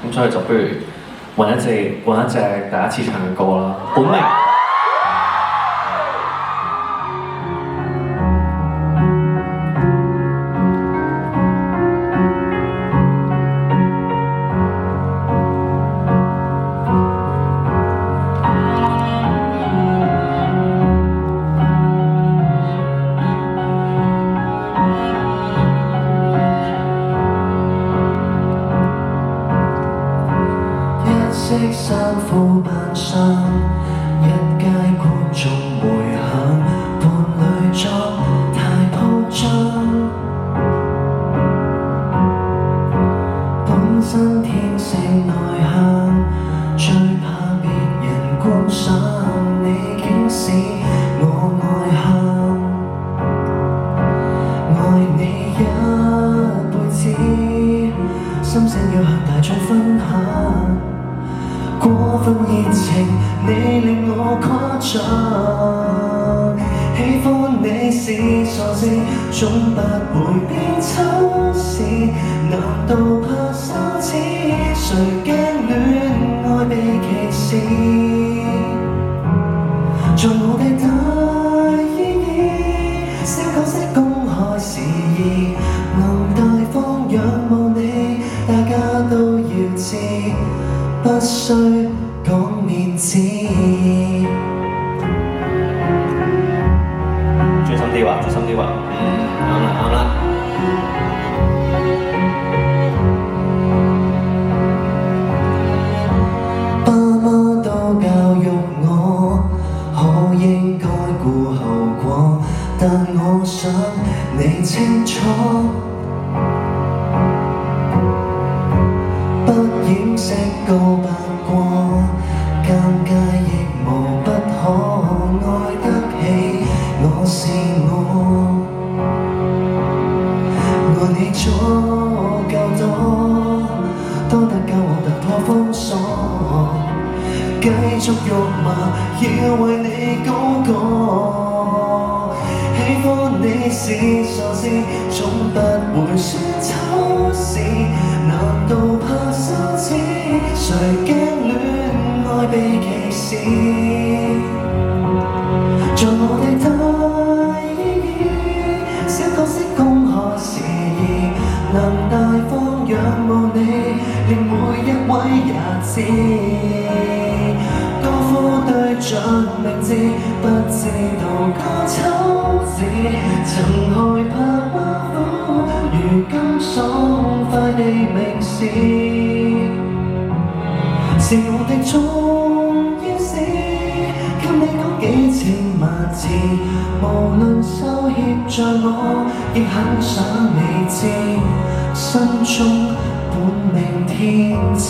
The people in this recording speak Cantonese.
咁所以就不如揾一隻第一次唱嘅歌啦，本名。色衫褲扮相，一街觀眾回響，伴侶裝太鋪張。本身天性內向，最怕別人觀賞，你竟使我外向。愛你一輩子，心聲要向大眾分享。過分熱情，你令我誇張。喜歡你是傻事，總不會變醜事。難道怕羞恥？誰驚戀愛被歧視？在我的大意義，小角色公開事宜，能大方仰慕你，大家都要知。不需講面子。專心啲話，專心啲話。啱啦，啱啦。爸媽都教育我，好應該顧後果，但我想你清楚。掩飾告白過，尷尬亦無不可，愛得起我是我，愛你足夠多，多得夠我突破封鎖，繼續辱罵要為你高歌，喜歡你是傻事，總不會算醜事，難道怕羞恥？誰驚戀愛被歧視？在我的大意義，小角色公開事宜，能大方仰慕你，令每一位也知。高呼對象名字，不知道個醜字，曾害怕挖苦，如今爽快地明示。是我的重要事，給你講幾千萬字，無論羞怯在我，亦很想你知，心中本命天子。